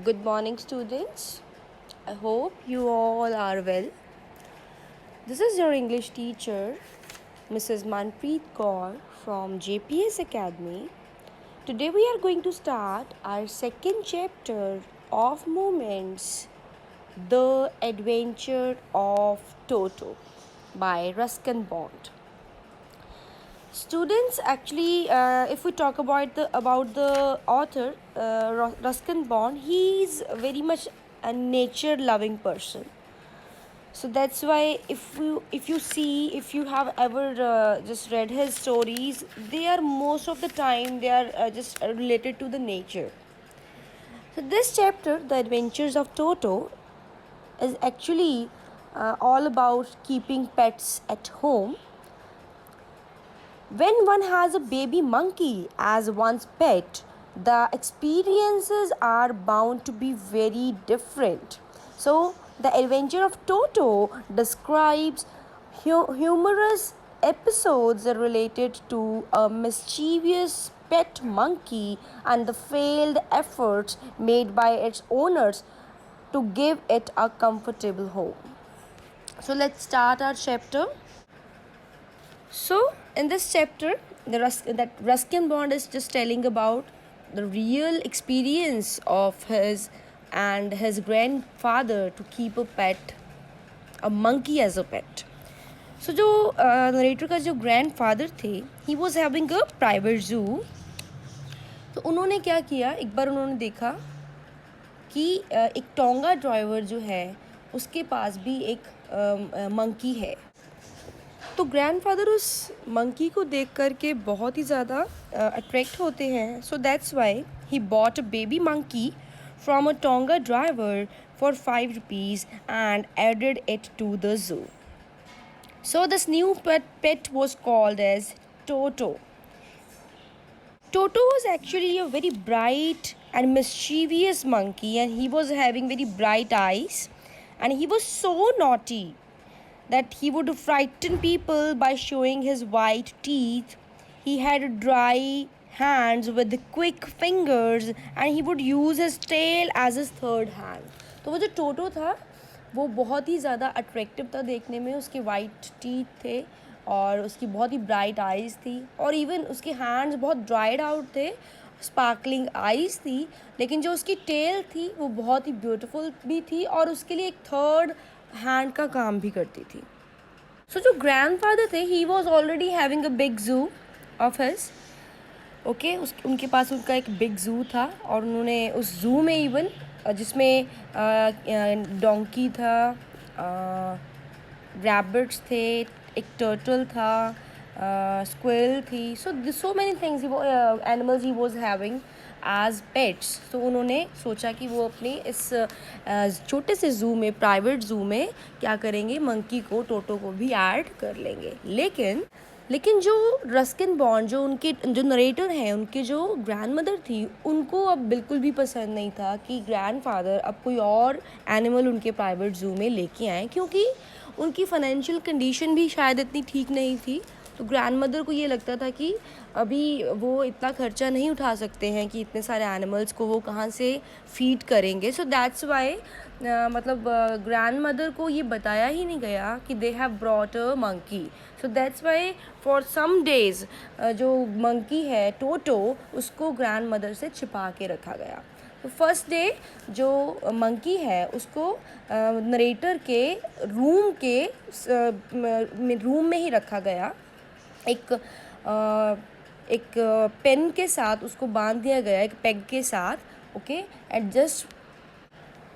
Good morning, students. I hope you all are well. This is your English teacher, Mrs. Manpreet Kaur from JPS Academy. Today we are going to start our second chapter of Moments, The Adventure of Toto by Ruskin Bond. Students, actually, if we talk about the author, Ruskin Bond, he is very much a nature-loving person. So that's why if you have ever just read his stories, they are most of the time they are just related to the nature. So this chapter, The Adventures of Toto, is actually all about keeping pets at home. When one has a baby monkey as one's pet, the experiences are bound to be very different. So, the adventure of Toto describes humorous episodes related to a mischievous pet monkey and the failed efforts made by its owners to give it a comfortable home. So, let's start our chapter. So, in this chapter, that Ruskin Bond is just telling about the real experience of his and his grandfather to keep a pet, a monkey as a pet. So, जो narrator का जो grandfather थे, ही was having a private जू. तो उन्होंने क्या किया, एक बार उन्होंने देखा कि एक टोंगा ड्राइवर जो है उसके पास भी एक मंकी है. तो ग्रैंडफादर उस मंकी को देख करके बहुत ही ज़्यादा अट्रैक्ट होते हैं. सो that's why he bought a baby monkey from a tonga driver for ₹5 and added it to the zoo. So this new pet was called as Toto. Toto was actually a very bright and mischievous monkey, and he was having very bright eyes, and he was so naughty that he would frighten people by showing his white teeth. He had dry hands with quick fingers, and he would use his tail as his third hand. तो वो जो टोटो था वो बहुत ही ज़्यादा attractive था देखने में. उसके वाइट टीथ थे और उसकी बहुत ही ब्राइट आइज़ थी, और इवन उसके हैंड्स बहुत ड्राइड आउट थे, स्पार्कलिंग आइज़ थी. लेकिन जो उसकी टेल थी वो बहुत ही ब्यूटीफुल भी थी और उसके लिए एक थर्ड हैंड का काम भी करती थी. सो जो ग्रैंडफादर थे, he was already having a big zoo of his. Okay, उनके पास उनका एक बिग जू था, और उन्होंने उस जू में इवन जिसमें डोंकी था, रैबिट्स थे, एक टर्टल था, स्क्विरल थी. So many things animals he was having as pets. तो उन्होंने सोचा कि वो अपने इस छोटे से ज़ू में, प्राइवेट ज़ू में क्या करेंगे, मंकी को, टोटो को भी ऐड कर लेंगे. लेकिन जो रस्किन बॉन्ड, जो नरेटर हैं, उनके जो ग्रैंड मदर थी, उनको अब बिल्कुल भी पसंद नहीं था कि ग्रैंडफादर अब कोई और एनिमल उनके प्राइवेट ज़ू में लेके आए, क्योंकि उनकी फाइनेंशियल कंडीशन भी शायद इतनी ठीक नहीं थी. तो ग्रैंड मदर को ये लगता था कि अभी वो इतना खर्चा नहीं उठा सकते हैं कि इतने सारे एनिमल्स को वो कहाँ से फीड करेंगे. सो दैट्स वाई मतलब ग्रैंड मदर को ये बताया ही नहीं गया कि they have brought a monkey. So that's why for some days जो मंकी है टोटो, उसको ग्रैंड मदर से छिपा के रखा गया. तो फर्स्ट डे जो मंकी है उसको नरेटर के रूम में ही रखा गया. एक पेन के साथ उसको बांध दिया गया, एक पेग के साथ. Okay, adjust.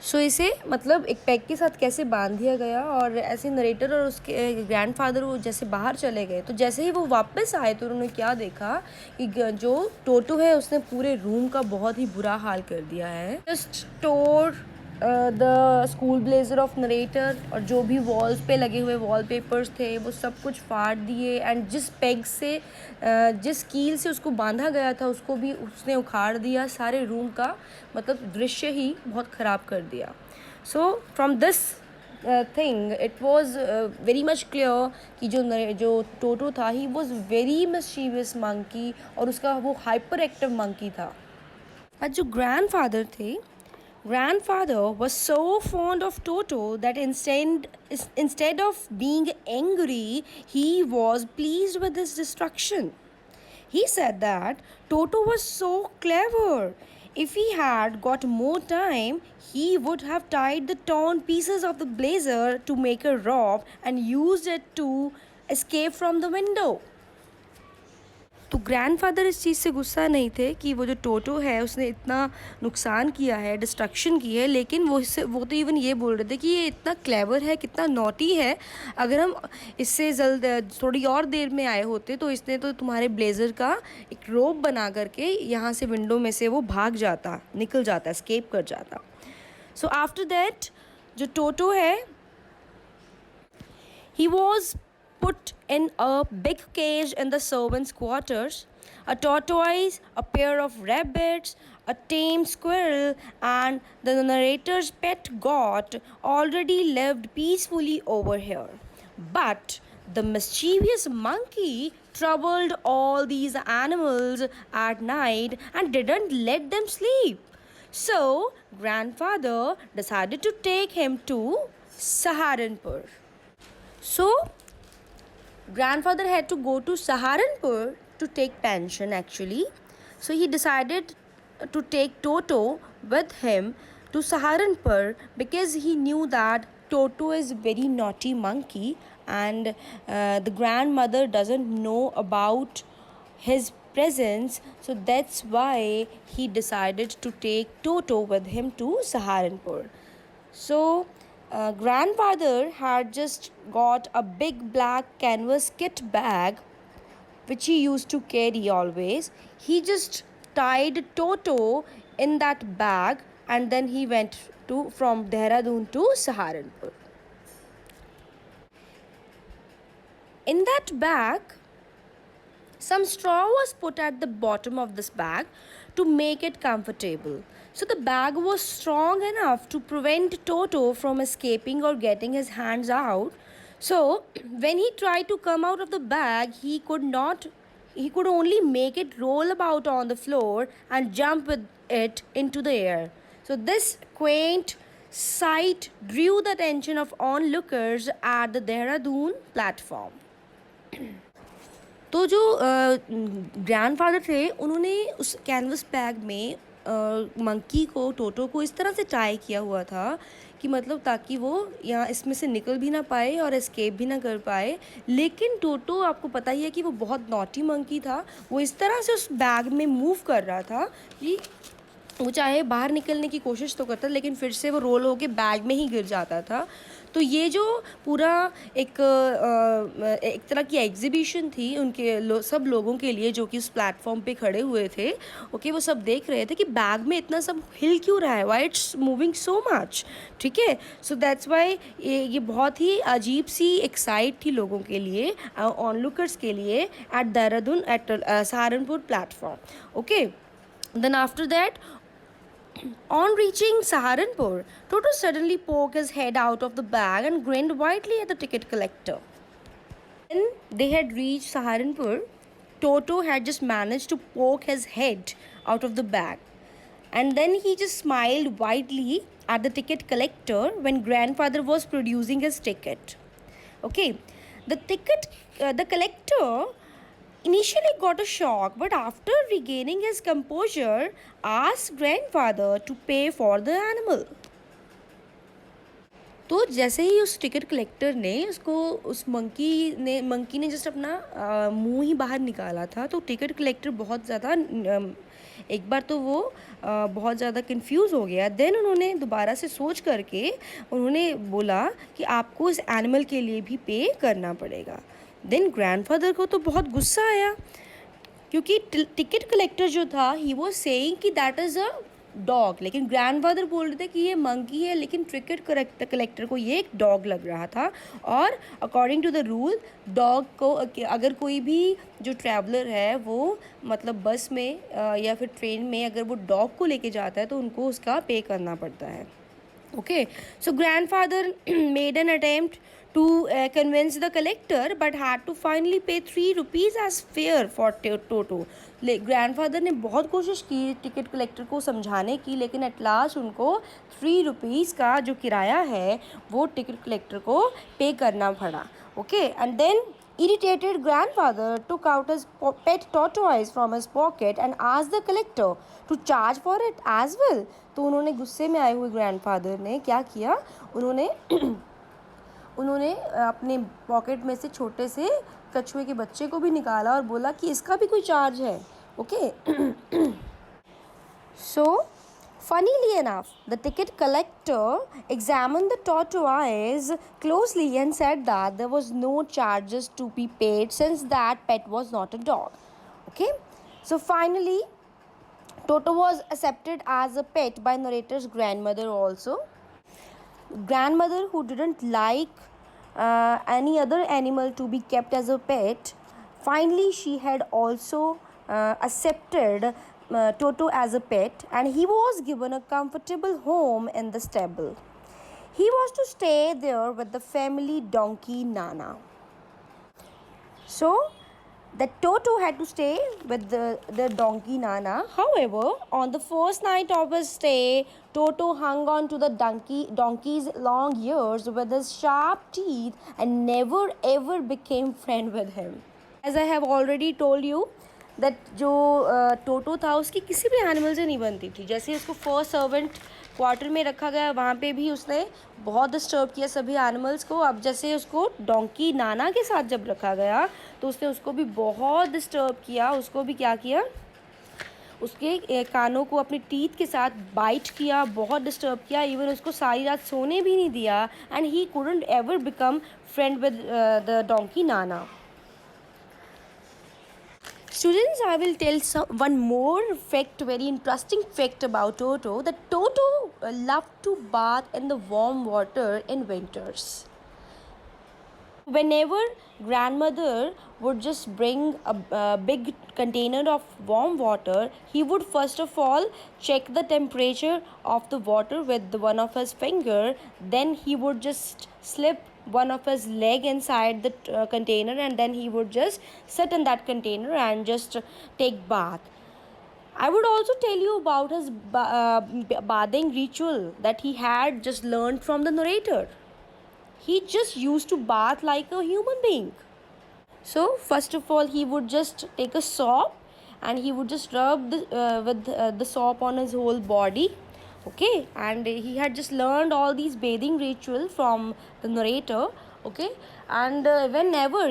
सो इसे मतलब एक पेग के साथ कैसे बांध दिया गया, और ऐसे नरेटर और उसके ग्रैंडफादर वो जैसे बाहर चले गए, तो जैसे ही वो वापस आए तो उन्होंने क्या देखा कि जो टोटो है उसने पूरे रूम का बहुत ही बुरा हाल कर दिया है. Just tour the school blazer of narrator, और जो भी वॉल्स पे लगे हुए वॉलपेपर्स थे वो सब कुछ फाड़ दिए. एंड जिस पेग से जिस कील से उसको बांधा गया था उसको भी उसने उखाड़ दिया. सारे रूम का मतलब दृश्य ही बहुत ख़राब कर दिया. So from this thing it was very much clear कि जो टोटो था, he was very mischievous monkey, और उसका वो हाइपर एक्टिव मंकी था. और जो ग्रैंडफादर थे Grandfather was so fond of Toto that instead of being angry, he was pleased with his destruction. He said that Toto was so clever. If he had got more time, he would have tied the torn pieces of the blazer to make a rope and used it to escape from the window. तो grandfather इस चीज़ से गुस्सा नहीं थे कि वो जो टोटो है उसने इतना नुकसान किया है, डिस्ट्रक्शन की है, लेकिन वो तो इवन ये बोल रहे थे कि ये इतना क्लेवर है, कितना नॉटी है, अगर हम इससे जल्द थोड़ी और देर में आए होते तो इसने तो तुम्हारे ब्लेज़र का एक रोप बना करके यहाँ से विंडो में से वो भाग जाता, निकल जाता, एस्केप कर जाता. सो आफ्टर दैट जो टोटो है, he was put in a big cage in the servants' quarters. A tortoise, a pair of rabbits, a tame squirrel, and the narrator's pet goat already lived peacefully over here. But the mischievous monkey troubled all these animals at night and didn't let them sleep. So, grandfather decided to take him to Saharanpur. So, grandfather had to go to Saharanpur to take pension actually. So he decided to take Toto with him to Saharanpur because he knew that Toto is a very naughty monkey and the grandmother doesn't know about his presence. So that's why he decided to take Toto with him to Saharanpur. So grandfather had just got a big black canvas kit bag which he used to carry always. He just tied Toto in that bag and then he went to from Dehradun to Saharanpur. In that bag, some straw was put at the bottom of this bag to make it comfortable. So the bag was strong enough to prevent Toto from escaping or getting his hands out. So when he tried to come out of the bag, he could only make it roll about on the floor and jump with it into the air. So this quaint sight drew the attention of onlookers at the Dehradun platform. तो जो grandfather थे उन्होंने उस canvas bag में monkey को, टोटो को इस तरह से टाई किया हुआ था कि मतलब ताकि वो यहाँ इसमें से निकल भी ना पाए और एस्केप भी ना कर पाए. लेकिन टोटो आपको पता ही है कि वो बहुत नॉटी मंकी था. वो इस तरह से उस बैग में मूव कर रहा था कि वो चाहे बाहर निकलने की कोशिश तो करता लेकिन फिर से वो रोल होके बैग में ही गिर जाता था. तो ये जो पूरा एक तरह की एग्जीबिशन थी उनके सब लोगों के लिए जो कि उस प्लेटफॉर्म पे खड़े हुए थे. ओके, वो सब देख रहे थे कि बैग में इतना सब हिल क्यों रहा है, why it's moving so much. ठीक है, सो दैट्स वाई ये बहुत ही अजीब सी एक साइट थी लोगों के लिए, ऑनलुकर्स के लिए at Dehradun at Saharanpur platform. Okay, then after that, on reaching Saharanpur, Toto suddenly poked his head out of the bag and grinned widely at the ticket collector. When they had reached Saharanpur, Toto had just managed to poke his head out of the bag. And then he just smiled widely at the ticket collector when grandfather was producing his ticket. Okay, the collector initially got a shock, but after regaining his composure, asked grandfather to pay for the animal. तो जैसे ही उस ticket collector ने उसको उस monkey ने just अपना मुंह ही बाहर निकाला था, तो टिकट कलेक्टर बहुत ज़्यादा एक बार तो वो बहुत ज़्यादा कंफ्यूज हो गया. देन उन्होंने दोबारा से सोच करके उन्होंने बोला कि आपको इस एनिमल के लिए भी पे करना पड़ेगा. देन ग्रैंडफादर को तो बहुत गुस्सा आया क्योंकि टिकट कलेक्टर जो था ही वो सेइंग कि दैट इज़ अ डॉग, लेकिन ग्रैंडफादर बोल रहे थे कि ये मंकी है, लेकिन टिकट कलेक्टर को ये एक डॉग लग रहा था. और according to the rule, dog को अगर कोई भी जो ट्रैवलर है वो मतलब बस में या फिर ट्रेन में अगर वो डॉग को लेके जाता है तो उनको उसका पे करना पड़ता है. Okay, so grandfather made an attempt to convince the collector but had to finally pay 3 rupees as fare for Toto. Grandfather ने बहुत कोशिश की टिकट कलेक्टर को समझाने की, लेकिन एट लास्ट उनको 3 रुपीज़ का जो किराया है वो टिकट कलेक्टर को पे करना पड़ा. Okay, and then irritated grandfather took out his pet tortoise from his pocket and asked the collector to charge for it as well. तो उन्होंने गुस्से में आए हुए ग्रैंडफादर ने क्या किया, उन्होंने उन्होंने अपने पॉकेट में से छोटे से कछुए के बच्चे को भी निकाला और बोला कि इसका भी कोई चार्ज है. Okay, so funnily enough, the ticket collector examined the tortoise closely and said that there was no charges to be paid since that pet was not a dog. Okay, so finally Toto was accepted as a pet by narrator's grandmother also. Grandmother, who didn't like any other animal to be kept as a pet, finally she had also accepted Toto as a pet, and he was given a comfortable home in the stable. He was to stay there with the family donkey Nana. So the Toto had to stay with the donkey Nana. However, on the first night of his stay, Toto hung on to the donkey's long ears with his sharp teeth and never ever became friend with him. As I have already told you, that जो टोटो था उसकी किसी भी animal से नहीं बनती थी. जैसे उसको फर्स्ट सर्वेंट क्वार्टर में रखा गया, वहाँ पे भी उसने बहुत डिस्टर्ब किया सभी एनिमल्स को. अब जैसे उसको डोंकी नाना के साथ जब रखा गया तो उसने उसको भी बहुत डिस्टर्ब किया. उसको भी क्या किया, उसके कानों को अपनी टीथ के साथ बाइट किया, बहुत डिस्टर्ब किया. इवन उसको सारी रात सोने भी नहीं दिया. And he couldn't ever become friend with the donkey Nana. Students, I will tell one more fact, very interesting fact about Toto. That Toto loved to bath in the warm water in winters. Whenever grandmother would just bring a big container of warm water, he would first of all check the temperature of the water with one of his finger. Then he would just slip one of his leg inside the container, and then he would just sit in that container and just take bath. I would also tell you about his bathing ritual that he had just learned from the narrator. He just used to bath like a human being. So first of all, he would just take a soap and he would just rub with the soap on his whole body. Okay, and he had just learned all these bathing ritual from the narrator. Okay, and whenever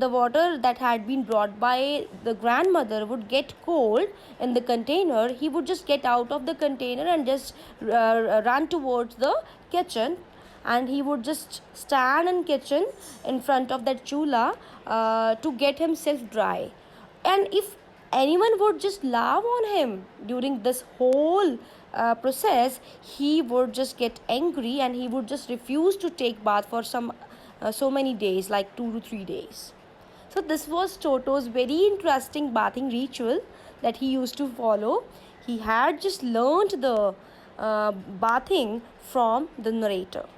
the water that had been brought by the grandmother would get cold in the container, he would just get out of the container and just run towards the kitchen, and he would just stand in kitchen in front of that chula to get himself dry. And if anyone would just laugh on him during this whole process, he would just get angry and he would just refuse to take bath for so many days, like 2 to 3 days. So this was Toto's very interesting bathing ritual that he used to follow. He had just learned the bathing from the narrator.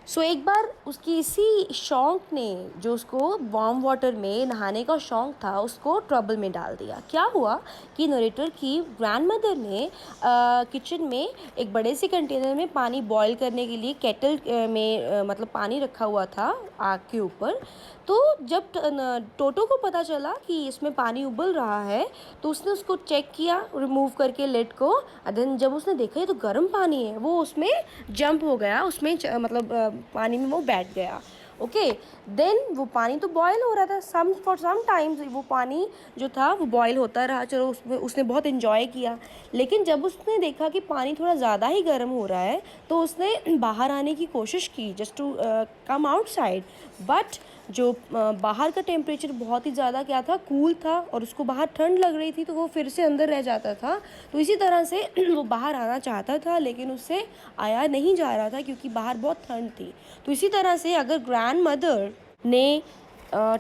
सो एक बार उसकी इसी शौक़ ने, जो उसको warm water में नहाने का शौक़ था, उसको ट्रबल में डाल दिया. क्या हुआ कि नरेटर की ग्रैंडमदर ने किचन में एक बड़े से कंटेनर में पानी बॉईल करने के लिए केटल में मतलब पानी रखा हुआ था आग के ऊपर. तो जब टोटो को पता चला कि इसमें पानी उबल रहा है, तो उसने उसको चेक किया रिमूव करके लिड को. देन जब उसने देखा ये तो गर्म पानी है, वो उसमें जंप हो गया, उसमें मतलब पानी में वो बैठ गया. ओके, देन वो पानी तो बॉयल हो रहा था. फॉर सम टाइम्स वो पानी जो था वो बॉयल होता रहा. चलो उसने बहुत इन्जॉय किया. लेकिन जब उसने देखा कि पानी थोड़ा ज़्यादा ही गर्म हो रहा है, तो उसने बाहर आने की कोशिश की just to come outside. But जो बाहर का टेम्परेचर बहुत ही ज़्यादा क्या था, कूल था, और उसको बाहर ठंड लग रही थी, तो वो फिर से अंदर रह जाता था. तो इसी तरह से वो बाहर आना चाहता था, लेकिन उससे आया नहीं जा रहा था क्योंकि बाहर बहुत ठंड थी. तो इसी तरह से अगर ग्रैंडमदर ने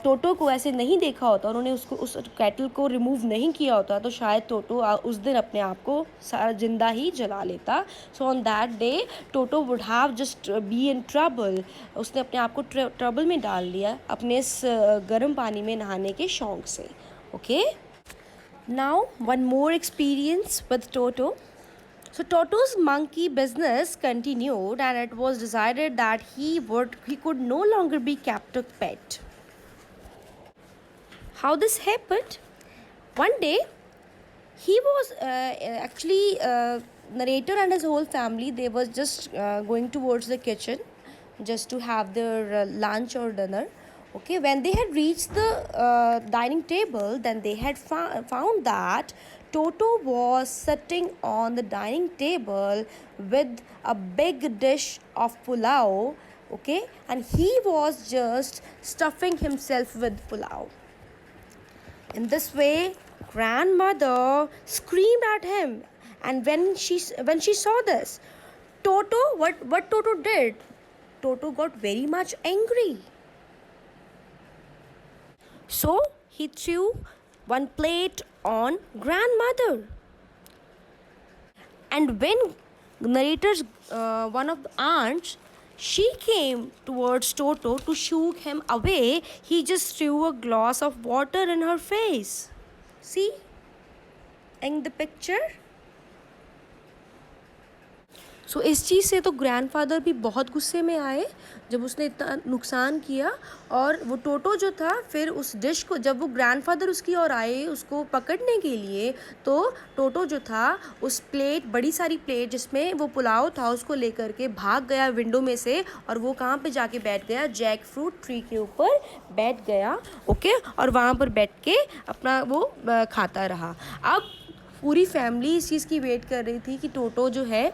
टोटो को ऐसे नहीं देखा होता, उन्होंने उसको उस कैटल को रिमूव नहीं किया होता, तो शायद टोटो उस दिन अपने आप को जिंदा ही जला लेता. So on that day toto would have just be in trouble. उसने अपने आप को ट्रबल में डाल लिया अपने इस गर्म पानी में नहाने के शौक से. Okay, now one more experience with toto. So Toto's monkey business continued, and it was decided that he could no longer be kept a pet. How this happened? One day, he was actually narrator and his whole family. They was just going towards the kitchen, just to have their lunch or dinner. Okay, when they had reached the dining table, then they had found that Toto was sitting on the dining table with a big dish of pulao. Okay, and he was just stuffing himself with pulao. In this way, grandmother screamed at him, and when she saw this, what Toto did? Toto got very much angry. So he threw one plate on grandmother. And when narrator's one of the aunts, she came towards Toto to shoo him away, he just threw a glass of water in her face. See in the picture. सो इस चीज़ से तो grandfather भी बहुत गुस्से में आए जब उसने इतना नुकसान किया. और वो टोटो जो था, फिर उस डिश को जब वो ग्रैंडफादर उसकी ओर आए उसको पकड़ने के लिए, तो टोटो जो था उस प्लेट, बड़ी सारी प्लेट जिसमें वो पुलाव था, उसको लेकर के भाग गया विंडो में से. और वो कहाँ पे जाके बैठ गया? जैक फ्रूट ट्री के ऊपर बैठ गया. ओके, और वहाँ पर बैठ के अपना वो खाता रहा. अब पूरी फैमिली इस चीज़ की वेट कर रही थी कि टोटो जो है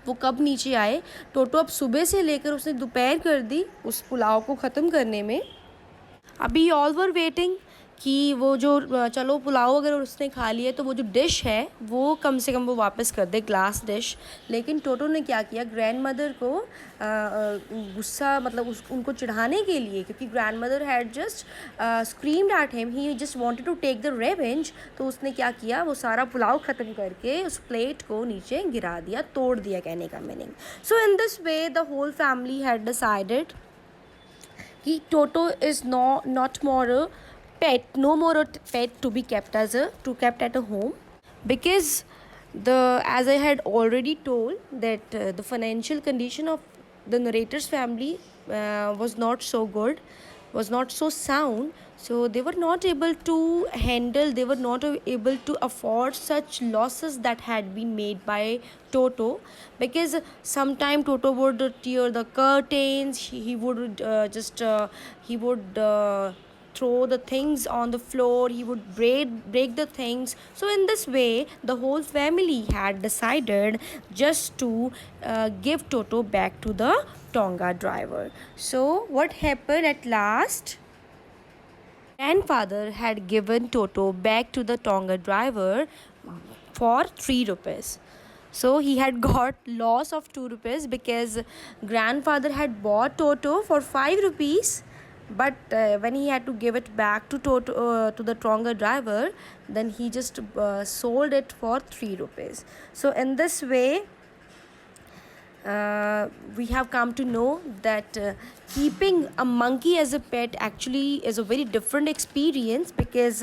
वो कब नीचे आए. टोटो अब सुबह से लेकर उसने दोपहर कर दी उस पुलाव को ख़त्म करने में. अभी ऑल वर वेटिंग कि वो जो चलो पुलाव अगर उसने खा लिया तो वो जो डिश है वो कम से कम वो वापस कर दे, ग्लास डिश. लेकिन टोटो ने क्या किया, ग्रैंड मदर को गुस्सा मतलब उनको चिढ़ाने के लिए, क्योंकि grandmother had just screamed at him, he just wanted to take the revenge. तो उसने क्या किया, वो सारा पुलाव ख़त्म करके उस प्लेट को नीचे गिरा दिया, तोड़ दिया, कहने का meaning. So in this way the whole family had decided कि Toto is not more a pet, no more a pet to be kept at a home, because as I had already told that the financial condition of the narrator's family was not so good, was not so sound. So they were not able to handle, they were not able to afford such losses that had been made by Toto, because sometime Toto would tear the curtains, he would throw the things on the floor, he would break the things. So in this way the whole family had decided just to give Toto back to the Tonga driver. So what happened at last? Grandfather had given Toto back to the Tonga driver for 3 rupees. So he had got loss of 2 rupees because grandfather had bought Toto for 5 rupees. But when he had to give it back to the Tonga driver, then he just sold it for 3 rupees. So in this way, we have come to know that keeping a monkey as a pet actually is a very different experience, because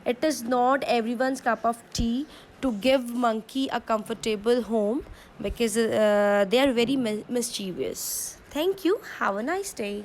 it is not everyone's cup of tea to give monkey a comfortable home, because they are very mischievous. Thank you. Have a nice day.